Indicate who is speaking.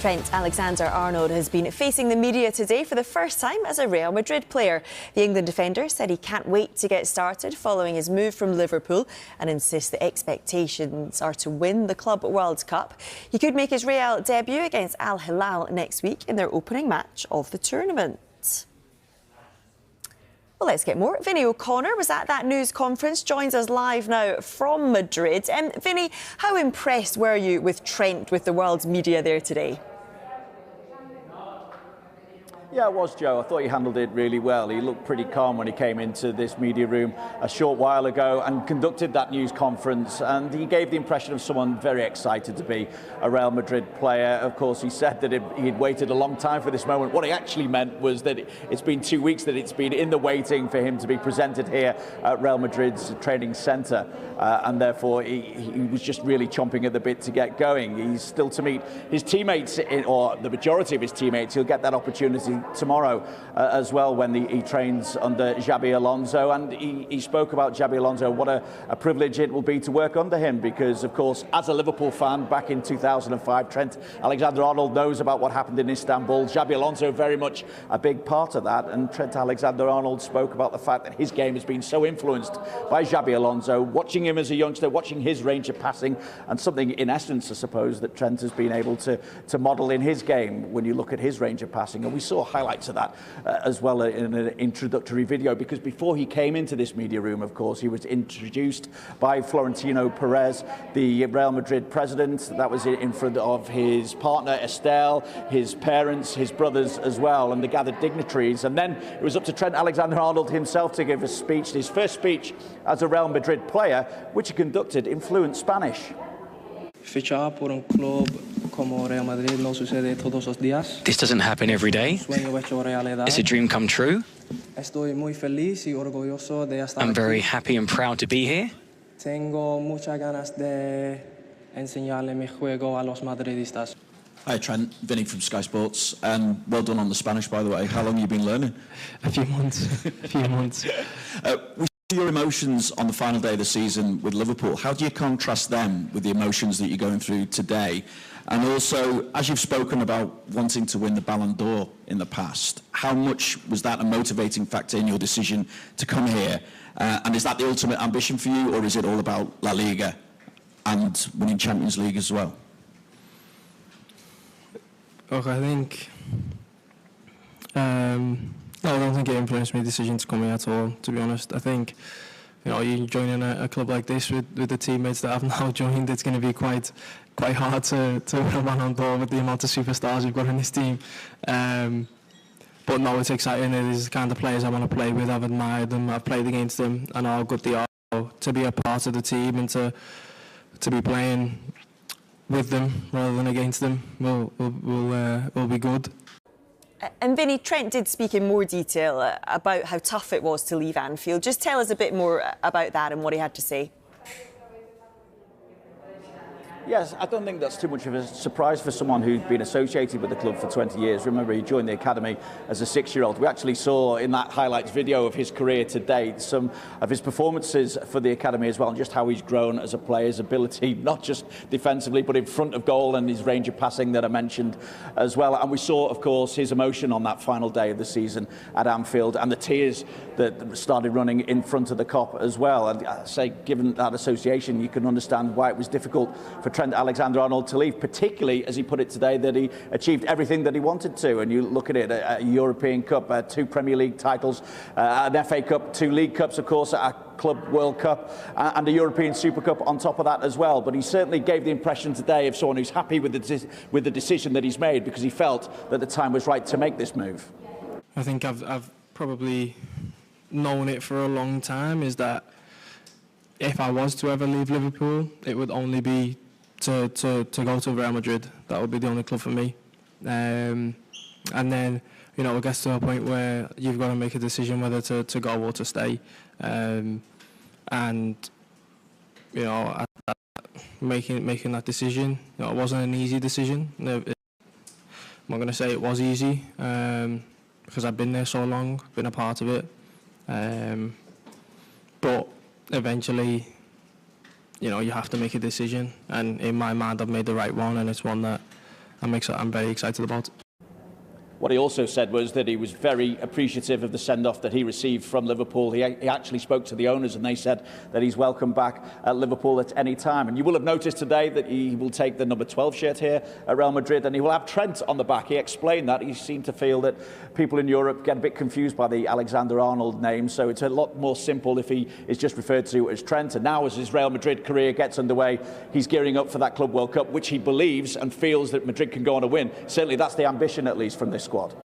Speaker 1: Trent Alexander-Arnold has been facing the media today for the first time as a Real Madrid player. The England defender said he can't wait to get started following his move from Liverpool and insists the expectations are to win the Club World Cup. He could make his Real debut against Al Hilal next week in their opening match of the tournament. Well, let's get more. Vinny O'Connor was at that news conference, joins us live now from Madrid. Vinny, how impressed were you with Trent, with the world's media there today?
Speaker 2: Yeah, it was, Joe. I thought he handled it really well. He looked pretty calm when he came into this media room a short while ago and conducted that news conference. And he gave the impression of someone very excited to be a Real Madrid player. Of course, he said that he'd waited a long time for this moment. What he actually meant was that it's been 2 weeks that it's been in the waiting for him to be presented here at Real Madrid's training centre. And therefore, he was just really chomping at the bit to get going. He's still to meet his teammates, or the majority of his teammates. He'll get that opportunity tomorrow as well when he trains under Xabi Alonso, and he spoke about Xabi Alonso, what a privilege it will be to work under him, because of course as a Liverpool fan back in 2005, Trent Alexander-Arnold knows about what happened in Istanbul. Xabi Alonso very much a big part of that, and Trent Alexander-Arnold spoke about the fact that his game has been so influenced by Xabi Alonso, watching him as a youngster, watching his range of passing, and something in essence I suppose that Trent has been able to model in his game when you look at his range of passing. And we saw highlights of that as well in an introductory video, because before he came into this media room, of course, he was introduced by Florentino Perez, the Real Madrid president. That was in front of his partner Estelle, his parents, his brothers as well, and the gathered dignitaries. And then it was up to Trent Alexander-Arnold himself to give a speech, his first speech as a Real Madrid player, which he conducted in fluent Spanish.
Speaker 3: Fichar por un club como Real Madrid no sucede todos los días.
Speaker 4: This doesn't happen every day.
Speaker 3: Sueño hecho realidad.
Speaker 4: It's a dream come true.
Speaker 3: Estoy muy feliz y orgulloso de estar
Speaker 4: I'm very
Speaker 3: aquí.
Speaker 4: happy and proud to be here.
Speaker 3: Tengo muchas ganas de enseñarle mi juego a los madridistas.
Speaker 5: Hi Trent, Vinny from Sky Sports. Well done on the Spanish, by the way. How long have you been learning?
Speaker 3: A few months.
Speaker 5: We see your emotions on the final day of the season with Liverpool. How do you contrast them with the emotions that you're going through today? And also, as you've spoken about wanting to win the Ballon d'Or in the past, how much was that a motivating factor in your decision to come here? And is that the ultimate ambition for you, or is it all about La Liga and winning Champions League as well?
Speaker 3: Okay, I think... No, I don't think it influenced my decision to come here at all, to be honest. I think, you know, you joining a club like this with the teammates that I've now joined, it's going to be quite hard to win a Ballon d'Or with the amount of superstars we've got in this team. But no, it's exciting. It is the kind of players I want to play with. I've admired them, I've played against them, and how good they are. To be a part of the team and to be playing with them rather than against them will be good.
Speaker 1: And Vinny, Trent did speak in more detail about how tough it was to leave Anfield. Just tell us a bit more about that and what he had to say.
Speaker 2: Yes, I don't think that's too much of a surprise for someone who's been associated with the club for 20 years. Remember, he joined the academy as a 6-year-old. We actually saw in that highlights video of his career to date some of his performances for the academy as well, and just how he's grown as a player, his ability, not just defensively, but in front of goal, and his range of passing that I mentioned as well. And we saw, of course, his emotion on that final day of the season at Anfield, and the tears that started running in front of the Kop as well. And I say, given that association, you can understand why it was difficult for Trent Alexander-Arnold to leave, particularly as he put it today that he achieved everything that he wanted to. And you look at it, a European Cup, 2 Premier League titles, an FA Cup, 2 League Cups, of course, a Club World Cup, and a European Super Cup on top of that as well. But he certainly gave the impression today of someone who's happy with the decision that he's made, because he felt that the time was right to make this move.
Speaker 3: I think I've probably known it for a long time, is that if I was to ever leave Liverpool, it would only be to go to Real Madrid. That would be the only club for me. And then, you know, it gets to a point where you've got to make a decision whether to go or to stay. And, you know, making that decision, you know, it wasn't an easy decision. I'm not going to say it was easy, because I've been there so long, been a part of it. But eventually, you know, you have to make a decision, and in my mind I've made the right one, and it's one that I'm very excited about.
Speaker 2: What he also said was that he was very appreciative of the send-off that he received from Liverpool. He actually spoke to the owners and they said that he's welcome back at Liverpool at any time. And you will have noticed today that he will take the number 12 shirt here at Real Madrid and he will have Trent on the back. He explained that. He seemed to feel that people in Europe get a bit confused by the Alexander-Arnold name, so it's a lot more simple if he is just referred to as Trent. And now as his Real Madrid career gets underway, he's gearing up for that Club World Cup, which he believes and feels that Madrid can go on to win. Certainly that's the ambition, at least, from this squad.